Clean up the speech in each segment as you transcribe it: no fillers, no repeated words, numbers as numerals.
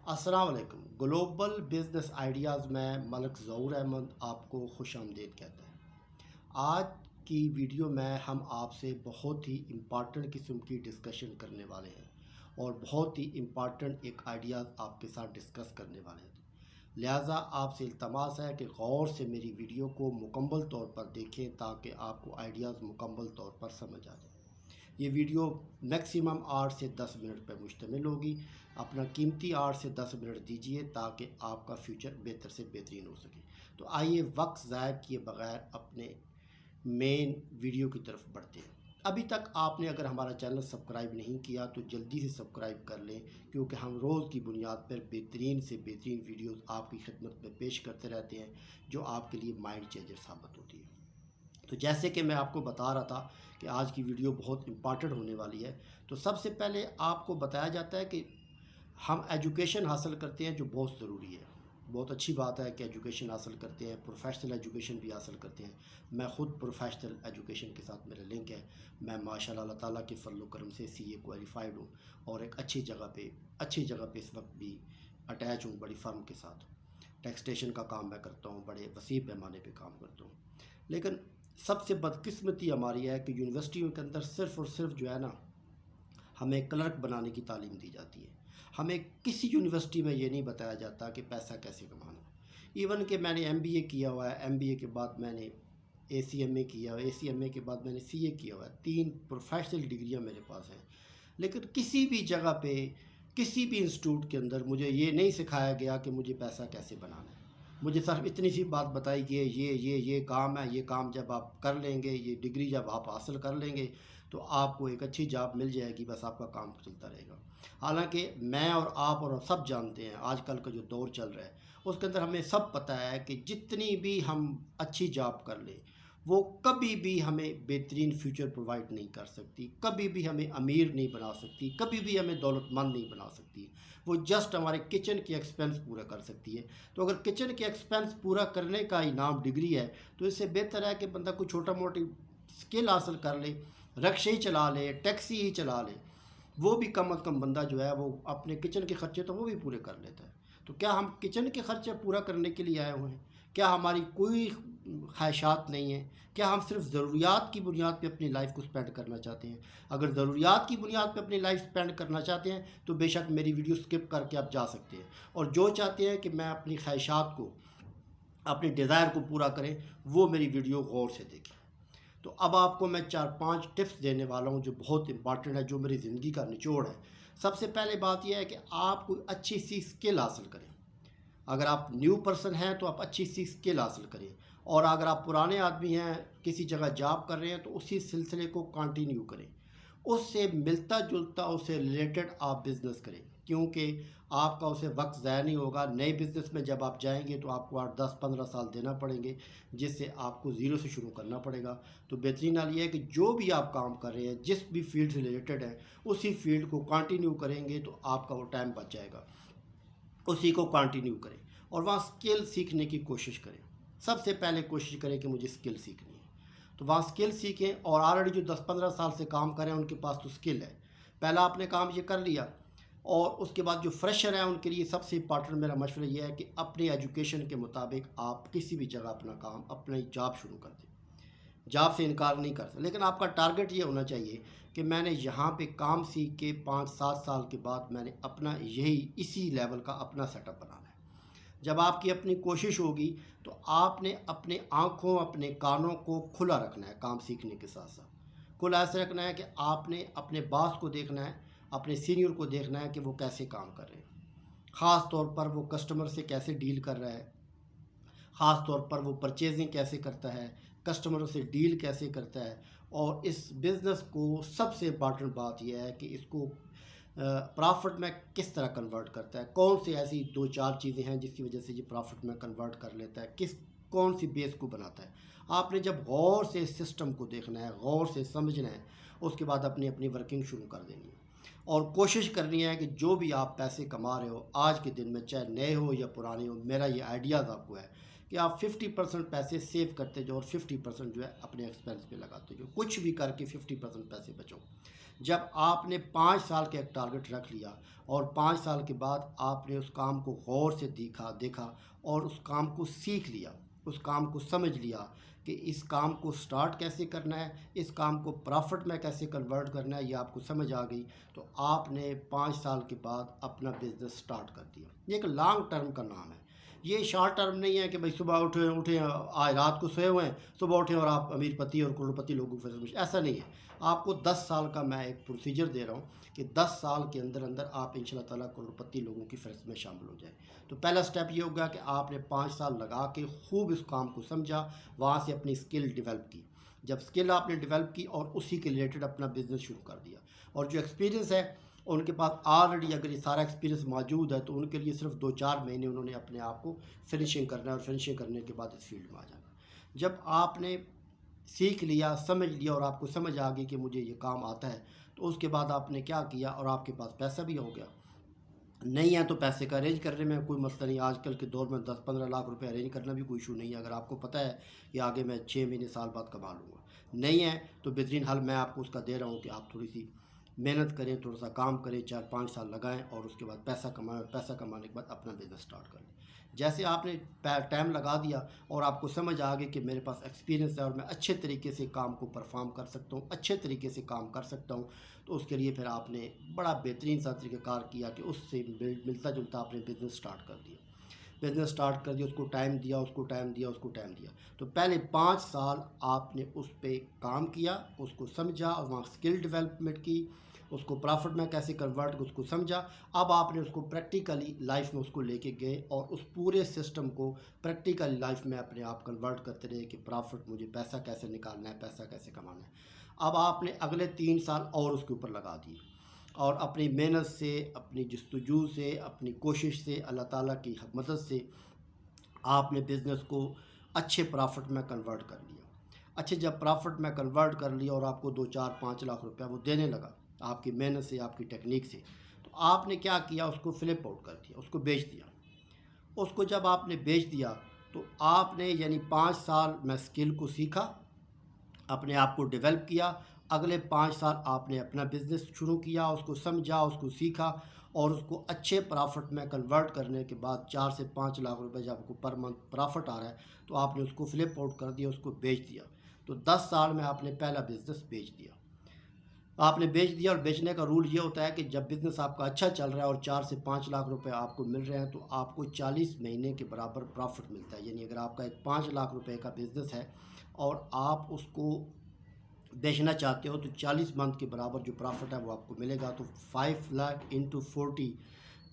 السلام علیکم۔ Global business ideas میں ملک ظہور احمد آپ کو خوش آمدید کہتا ہے۔ آج کی ویڈیو میں ہم آپ سے بہت ہی امپارٹنٹ قسم کی ڈسکشن کرنے والے ہیں اور بہت ہی امپارٹنٹ ایک آئیڈیاز آپ کے ساتھ ڈسکس کرنے والے ہیں، لہٰذا آپ سے التماس ہے کہ غور سے میری ویڈیو کو مکمل طور پر دیکھیں تاکہ آپ کو آئیڈیاز مکمل طور پر سمجھ آ جائے۔ یہ ویڈیو میکسیمم 8 سے 10 منٹ پر مشتمل ہوگی۔ اپنا قیمتی 8 سے 10 منٹ دیجیے تاکہ آپ کا فیوچر بہتر سے بہترین ہو سکے۔ تو آئیے وقت ضائع کیے بغیر اپنے مین ویڈیو کی طرف بڑھتے ہیں۔ ابھی تک آپ نے اگر ہمارا چینل سبسکرائب نہیں کیا تو جلدی سے سبسکرائب کر لیں، کیونکہ ہم روز کی بنیاد پر بہترین سے بہترین ویڈیوز آپ کی خدمت میں پیش کرتے رہتے ہیں جو آپ کے لیے مائنڈ چینجر ثابت ہوتی ہے۔ تو جیسے کہ میں آپ کو بتا رہا تھا کہ آج کی ویڈیو بہت امپارٹنٹ ہونے والی ہے، تو سب سے پہلے آپ کو بتایا جاتا ہے کہ ہم ایجوکیشن حاصل کرتے ہیں جو بہت ضروری ہے۔ بہت اچھی بات ہے کہ ایجوکیشن حاصل کرتے ہیں، پروفیشنل ایجوکیشن بھی حاصل کرتے ہیں۔ میں خود پروفیشنل ایجوکیشن کے ساتھ میرا لنک ہے۔ میں ماشاءاللہ اللہ تعالیٰ کے فضل و کرم سے CA کوالیفائڈ ہوں اور ایک اچھی جگہ پہ اس وقت بھی اٹیچ ہوں بڑی فرم کے ساتھ۔ ٹیکسٹیشن کا کام میں کرتا ہوں، بڑے وسیع پیمانے پہ کام کرتا ہوں۔ لیکن سب سے بدقسمتی ہماری ہے کہ یونیورسٹیوں کے اندر صرف اور صرف جو ہے نا، ہمیں کلرک بنانے کی تعلیم دی جاتی ہے۔ ہمیں کسی یونیورسٹی میں یہ نہیں بتایا جاتا کہ پیسہ کیسے کمانا ہے۔ ایون کہ میں نے MBA کیا ہوا ہے، MBA کے بعد میں نے ACMA کیا ہوا ہے، ACMA کے بعد میں نے CA کیا ہوا ہے، 3 پروفیشنل ڈگریاں میرے پاس ہیں۔ لیکن کسی بھی جگہ پہ، کسی بھی انسٹیٹیوٹ کے اندر مجھے یہ نہیں سکھایا گیا کہ مجھے پیسہ کیسے بنانا ہے۔ مجھے صرف اتنی سی بات بتائی کہ یہ کام ہے، یہ کام جب آپ کر لیں گے، یہ ڈگری جب آپ حاصل کر لیں گے تو آپ کو ایک اچھی جاب مل جائے گی، بس آپ کا کام چلتا رہے گا۔ حالانکہ میں اور آپ اور سب جانتے ہیں آج کل کا جو دور چل رہا ہے اس کے اندر ہمیں سب پتہ ہے کہ جتنی بھی ہم اچھی جاب کر لیں وہ کبھی بھی ہمیں بہترین فیوچر پرووائڈ نہیں کر سکتی، کبھی بھی ہمیں امیر نہیں بنا سکتی، کبھی بھی ہمیں دولت مند نہیں بنا سکتی۔ وہ جسٹ ہمارے کچن کے ایکسپینس پورا کر سکتی ہے۔ تو اگر کچن کے ایکسپینس پورا کرنے کا انعام ڈگری ہے تو اس سے بہتر ہے کہ بندہ کوئی چھوٹا موٹی سکل حاصل کر لے، رکشے ہی چلا لے، ٹیکسی ہی چلا لے، وہ بھی کم از کم بندہ جو ہے وہ اپنے کچن کے خرچے تو وہ بھی پورے کر لیتا ہے۔ تو کیا ہم کچن کے خرچے پورا کرنے کے لیے آئے ہوئے ہیں؟ کیا ہماری کوئی خواہشات نہیں ہیں؟ کیا ہم صرف ضروریات کی بنیاد پہ اپنی لائف کو سپینڈ کرنا چاہتے ہیں؟ اگر ضروریات کی بنیاد پہ اپنی لائف سپینڈ کرنا چاہتے ہیں تو بے شک میری ویڈیو سکپ کر کے آپ جا سکتے ہیں، اور جو چاہتے ہیں کہ میں اپنی خواہشات کو، اپنی ڈیزائر کو پورا کریں، وہ میری ویڈیو غور سے دیکھیں۔ تو اب آپ کو میں 4-5 ٹپس دینے والا ہوں جو بہت امپارٹنٹ ہے، جو میری زندگی کا نچوڑ ہے۔ سب سے پہلے بات یہ ہے کہ آپ کوئی اچھی سی سکل حاصل کریں۔ اگر آپ نیو پرسن ہیں تو آپ اچھی سی سکل حاصل کریں، اور اگر آپ پرانے آدمی ہیں، کسی جگہ جاب کر رہے ہیں تو اسی سلسلے کو کنٹینیو کریں، اس سے ملتا جلتا، اس سے ریلیٹڈ آپ بزنس کریں، کیونکہ آپ کا اسے وقت ضائع نہیں ہوگا۔ نئے بزنس میں جب آپ جائیں گے تو آپ کو 8-10-15 سال دینا پڑیں گے، جس سے آپ کو زیرو سے شروع کرنا پڑے گا۔ تو بہترین حال یہ ہے کہ جو بھی آپ کام کر رہے ہیں، جس بھی فیلڈ سے ریلیٹڈ ہے، اسی فیلڈ کو کنٹینیو کریں گے تو آپ کا وہ ٹائم بچ جائے گا، اسی کو کنٹینیو کریں اور وہاں سکل سیکھنے کی کوشش کریں۔ سب سے پہلے کوشش کریں کہ مجھے سکل سیکھنی ہے، تو وہاں سکل سیکھیں، اور آلریڈی جو 10-15 سال سے کام کریں ان کے پاس تو سکل ہے، پہلا آپ نے کام یہ کر لیا۔ اور اس کے بعد جو فریشر ہیں ان کے لیے سب سے امپارٹنٹ میرا مشورہ یہ ہے کہ اپنی ایجوکیشن کے مطابق آپ کسی بھی جگہ اپنا کام، اپنی جاب شروع کر دیں۔ جاب سے انکار نہیں کر سکتے، لیکن آپ کا ٹارگٹ یہ ہونا چاہیے کہ میں نے یہاں پہ کام سیکھ کے 5-7 سال کے بعد میں نے اپنا اسی لیول کا اپنا سیٹ اپ بنانا ہے۔ جب آپ کی اپنی کوشش ہوگی تو آپ نے اپنے آنکھوں، اپنے کانوں کو کھلا رکھنا ہے، کام سیکھنے کے ساتھ ساتھ کھلا ایسے رکھنا ہے کہ آپ نے اپنے باس کو دیکھنا ہے، اپنے سینئر کو دیکھنا ہے کہ وہ کیسے کام کر رہے ہیں، خاص طور پر وہ کسٹمر سے کیسے ڈیل کر رہا ہے، خاص طور پر وہ پرچیزنگ کیسے کرتا ہے، کسٹمروں سے ڈیل کیسے کرتا ہے۔ اور اس بزنس کو سب سے امپارٹنٹ بات یہ ہے کہ اس کو پرافٹ میں کس طرح کنورٹ کرتا ہے، کون سی ایسی 2-4 چیزیں ہیں جس کی وجہ سے یہ پرافٹ میں کنورٹ کر لیتا ہے، کون سی بیس کو بناتا ہے۔ آپ نے جب غور سے سسٹم کو دیکھنا ہے، غور سے سمجھنا ہے، اس کے بعد اپنی ورکنگ شروع کر دینی ہے، اور کوشش کرنی ہے کہ جو بھی آپ پیسے کما رہے ہو آج کے دن میں، چاہے نئے ہو یا پرانے ہو، میرا یہ آئیڈیاز آپ کو ہے کہ آپ 50% پیسے سیو کرتے جو اور 50% جو ہے اپنے ایکسپینس پہ لگاتے جو، کچھ بھی کر کے 50% پیسے بچاؤ۔ جب آپ نے 5 سال کا ایک ٹارگٹ رکھ لیا اور 5 سال کے بعد آپ نے اس کام کو غور سے دیکھا اور اس کام کو سیکھ لیا، اس کام کو سمجھ لیا کہ اس کام کو سٹارٹ کیسے کرنا ہے، اس کام کو پرافٹ میں کیسے کنورٹ کرنا ہے، یہ آپ کو سمجھ آ گئی، تو آپ نے 5 سال کے بعد اپنا بزنس سٹارٹ کر دیا۔ یہ ایک لانگ ٹرم کا نام ہے، یہ شارٹ ٹرم نہیں ہے کہ بھائی صبح اٹھیں آج رات کو سوئے ہوئے ہیں، صبح اٹھیں اور آپ امیر پتی اور کروڑ پتی لوگوں کو ایسا نہیں ہے۔ آپ کو 10 سال کا میں ایک پروسیجر دے رہا ہوں کہ 10 سال کے اندر آپ ان شاء اللہ تعالیٰ کروڑ پتی لوگوں کی فہرست میں شامل ہو جائیں۔ تو پہلا سٹیپ یہ ہوگا کہ آپ نے 5 سال لگا کے خوب اس کام کو سمجھا، وہاں سے اپنی سکل ڈیولپ کی۔ جب سکل آپ نے ڈیولپ کی اور اسی کے ریلیٹڈ اپنا بزنس شروع کر دیا، اور جو ایکسپیرینس ہے ان کے پاس آلریڈی اگر یہ سارا ایکسپیرینس موجود ہے تو ان کے لیے صرف 2-4 مہینے انہوں نے اپنے آپ کو فنشنگ کرنا ہے، اور فنشنگ کرنے کے بعد اس فیلڈ میں آ جانا۔ جب آپ نے سیکھ لیا، سمجھ لیا اور آپ کو سمجھ آ گئی کہ مجھے یہ کام آتا ہے، تو اس کے بعد آپ نے کیا کیا، اور آپ کے پاس پیسہ بھی ہو گیا۔ نہیں ہے تو پیسے کا ارینج کرنے میں کوئی مسئلہ نہیں، آج کل کے دور میں 10-15 لاکھ روپے ارینج کرنا بھی کوئی ایشو نہیں ہے، اگر آپ کو پتہ ہے کہ آگے میں 6 مہینے سال بعد کما لوں گا۔ نہیں ہے تو بہترین حل میں آپ کو اس کا دے رہا ہوں کہ آپ تھوڑی سی محنت کریں، تھوڑا سا کام کریں، 4-5 سال لگائیں اور اس کے بعد پیسہ کمائیں، اور پیسہ کمانے کے بعد اپنا بزنس سٹارٹ کر لیں۔ جیسے آپ نے ٹائم لگا دیا اور آپ کو سمجھ آ گئی کہ میرے پاس ایکسپیرینس ہے اور میں اچھے طریقے سے کام کو پرفارم کر سکتا ہوں، اچھے طریقے سے کام کر سکتا ہوں، تو اس کے لیے پھر آپ نے بڑا بہترین سا طریقہ کار کیا کہ اس سے ملتا جلتا آپ نے بزنس سٹارٹ کر دیا۔ بزنس سٹارٹ کر دیا، اس کو ٹائم دیا، اس کو ٹائم دیا، اس کو ٹائم دیا۔ تو پہلے 5 سال آپ نے اس پہ کام کیا، اس کو سمجھا اور وہاں سکل ڈیولپمنٹ کی، اس کو پرافٹ میں کیسے کنورٹ اس کو سمجھا۔ اب آپ نے اس کو پریکٹیکلی لائف میں اس کو لے کے گئے اور اس پورے سسٹم کو پریکٹیکل لائف میں اپنے آپ کنورٹ کرتے رہے کہ پرافٹ مجھے پیسہ کیسے نکالنا ہے، پیسہ کیسے کمانا ہے۔ اب آپ نے اگلے 3 سال اور اس کے اوپر لگا دیے، اور اپنی محنت سے، اپنی جستجو سے، اپنی کوشش سے، اللہ تعالیٰ کی مدد سے آپ نے بزنس کو اچھے پرافٹ میں کنورٹ کر لیا۔ اچھے جب پرافٹ میں کنورٹ کر لیا اور آپ کو 2-4-5 لاکھ روپیہ وہ دینے لگا آپ کی محنت سے، آپ کی ٹیکنیک سے، تو آپ نے کیا کیا، اس کو فلپ آؤٹ کر دیا، اس کو بیچ دیا۔ اس کو جب آپ نے بیچ دیا تو آپ نے یعنی 5 سال میں سکل کو سیکھا، اپنے آپ کو ڈیولپ کیا۔ اگلے 5 سال آپ نے اپنا بزنس شروع کیا، اس کو سمجھا، اس کو سیکھا، اور اس کو اچھے پرافٹ میں کنورٹ کرنے کے بعد 4 سے 5 لاکھ روپے جب آپ کو پر منتھ پرافٹ آ رہا ہے تو آپ نے اس کو فلپ آؤٹ کر دیا، اس کو بیچ دیا۔ تو 10 سال میں آپ نے پہلا بزنس بیچ دیا۔ آپ نے بیچ دیا، اور بیچنے کا رول یہ ہوتا ہے کہ جب بزنس آپ کا اچھا چل رہا ہے اور 4 سے 5 لاکھ روپے آپ کو مل رہے ہیں تو آپ کو 40 مہینے کے برابر پرافٹ ملتا ہے۔ یعنی اگر آپ کا ایک 5 لاکھ روپے کا بزنس ہے اور آپ اس کو بیچنا چاہتے ہو تو 40 منتھ کے برابر جو پرافٹ ہے وہ آپ کو ملے گا۔ تو 5 لاکھ انٹو 40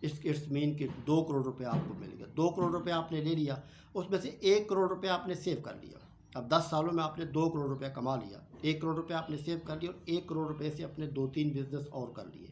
اٹس مین کہ 2 کروڑ روپے آپ کو ملے گا۔ 2 کروڑ روپے آپ نے لے لیا، اس میں سے 1 کروڑ روپے آپ نے سیو کر لیا۔ اب 10 سالوں میں آپ نے 2 کروڑ روپے کما لیا، 1 کروڑ روپے آپ نے سیو کر لیا، اور 1 کروڑ روپے سے اپنے 2-3 بزنس اور کر لیے،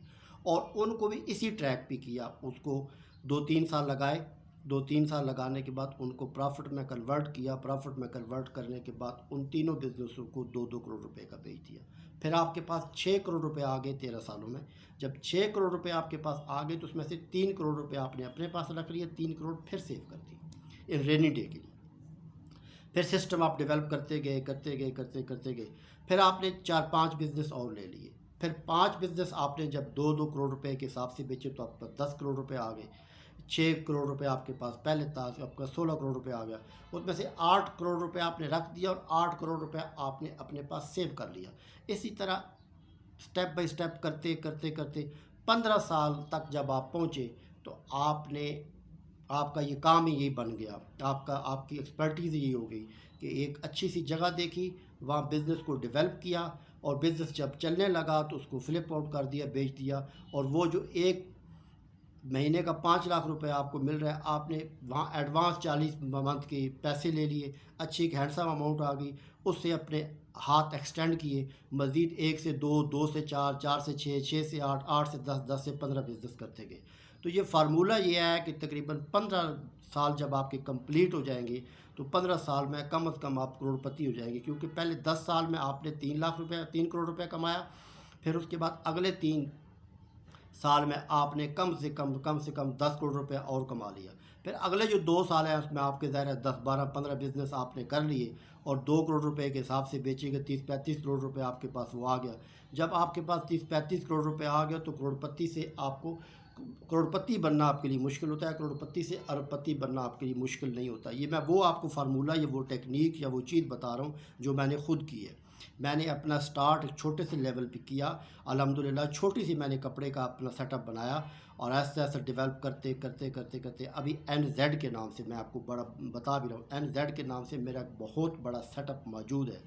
اور ان کو بھی اسی ٹریک پہ کیا۔ اس کو 2-3 سال لگائے، 2-3 سال لگانے کے بعد ان کو پرافٹ میں کنورٹ کیا، پرافٹ میں کنورٹ کرنے کے بعد ان تینوں بزنسوں کو 2-2 کروڑ روپے کا بیچ دیا۔ پھر آپ کے پاس 6 کروڑ روپے آ گئے 13 سالوں میں۔ جب 6 کروڑ روپے آپ کے پاس آ گئے تو اس میں سے 3 کروڑ روپے آپ نے اپنے پاس رکھ لیے، 3 کروڑ پھر سیو کر دیے ان رینی ڈے کے لیے۔ پھر سسٹم آپ ڈیولپ کرتے گئے، پھر آپ نے 4-5 بزنس اور لے لیے۔ پھر 5 بزنس آپ نے جب 2-2 کروڑ روپے کے حساب سے بیچے تو آپ کا 10 کروڑ روپے آ گئے۔ 6 کروڑ روپے آپ کے پاس پہلے تھا، آپ کا 16 کروڑ روپے آ گیا۔ اس میں سے 8 کروڑ روپے آپ نے رکھ دیا اور 8 کروڑ روپے آپ نے اپنے پاس سیو کر لیا۔ اسی طرح سٹیپ بائی سٹیپ کرتے 15 سال تک جب آپ پہنچے تو آپ کا یہ کام ہی یہی بن گیا، آپ کی ایکسپرٹیز یہی ہو گئی کہ ایک اچھی سی جگہ دیکھی، وہاں بزنس کو ڈیولپ کیا، اور بزنس جب چلنے لگا تو اس کو فلپ آؤٹ کر دیا، بیچ دیا، اور وہ جو ایک مہینے کا 5 لاکھ روپے آپ کو مل رہا ہے، آپ نے وہاں ایڈوانس 40 منتھ کے پیسے لے لیے، اچھی ایک ہینڈسم اماؤنٹ آ گئی، اس سے اپنے ہاتھ ایکسٹینڈ کیے، مزید 1 سے 2، 2 سے 4، 4 سے 6، 6 سے 8، 8 سے 10، 10 سے 15 بزنس کرتے گئے۔ تو یہ فارمولہ یہ ہے کہ تقریباً 15 سال جب آپ کے کمپلیٹ ہو جائیں گے تو 15 سال میں کم از کم آپ کروڑ پتی ہو جائیں گے، کیونکہ پہلے 10 سال میں آپ نے 3 کروڑ روپے کمایا، پھر اس کے بعد اگلے 3 سال میں آپ نے کم سے کم 10 کروڑ روپے اور کما لیا. پھر اگلے جو 2 سال ہیں اس میں آپ کے ظاہر ہے 10 12 15 بزنس آپ نے کر لیے اور 2 کروڑ روپے کے حساب سے بیچے گئے 30 35 کروڑ روپے آپ کے پاس وہ آ گیا. جب آپ کے پاس 30 35 کروڑ روپے آ گیا تو کروڑپتی سے آپ کو کروڑپتی بننا آپ کے لیے مشکل ہوتا ہے. کروڑپتی سے ارب پتی بننا آپ کے لیے مشکل نہیں ہوتا. یہ میں وہ آپ کو فارمولہ یا وہ ٹیکنیک یا وہ چیز بتا رہا ہوں جو میں نے خود کی ہے. میں نے اپنا سٹارٹ ایک چھوٹے سے لیول پہ کیا. الحمدللہ چھوٹی سی میں نے کپڑے کا اپنا سیٹ اپ بنایا اور ایسے ایسے ڈیولپ کرتے کرتے کرتے کرتے ابھی NZ کے نام سے میں آپ کو بڑا بتا بھی رہا ہوں. NZ کے نام سے میرا ایک بہت بڑا سیٹ اپ موجود ہے.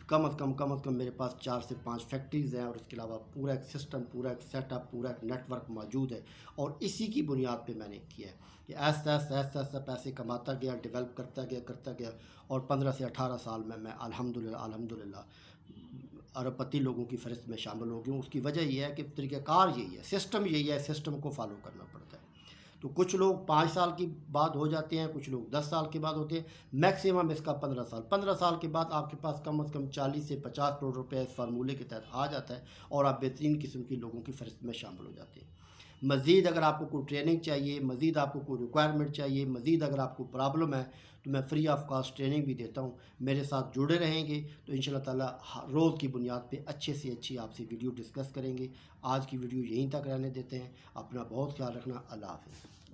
کم از کم میرے پاس 4 سے 5 فیکٹریز ہیں اور اس کے علاوہ پورا ایک سسٹم پورا ایک سیٹ اپ پورا ایک نیٹ ورک موجود ہے. اور اسی کی بنیاد پہ میں نے کیا ہے کہ ایسا ایسا پیسے کماتا گیا ڈیولپ کرتا گیا اور 15 سے 18 سال میں الحمدللہ ارب پتی لوگوں کی فہرست میں شامل ہو گیا ہوں. اس کی وجہ یہ ہے کہ طریقہ کار یہی ہے, سسٹم یہی ہے, سسٹم کو فالو کرنا پڑتا ہے. تو کچھ لوگ 5 سال کی بعد ہو جاتے ہیں, کچھ لوگ 10 سال کے بعد ہوتے ہیں, میکسیمم اس کا 15 سال کے بعد آپ کے پاس کم از کم 40 سے 50 کروڑ روپے اس فارمولے کے تحت آ جاتا ہے اور آپ بہترین قسم کی لوگوں کی فہرست میں شامل ہو جاتے ہیں. مزید اگر آپ کو کوئی ٹریننگ چاہیے, مزید آپ کو کوئی ریکوائرمنٹ چاہیے, مزید اگر آپ کو پرابلم ہے تو میں فری آف کاسٹ ٹریننگ بھی دیتا ہوں. میرے ساتھ جڑے رہیں گے تو انشاءاللہ تعالیٰ روز کی بنیاد پہ اچھے سے اچھی آپ سے ویڈیو ڈسکس کریں گے. آج کی ویڈیو یہیں تک رہنے دیتے ہیں. اپنا بہت خیال رکھنا. اللہ حافظ.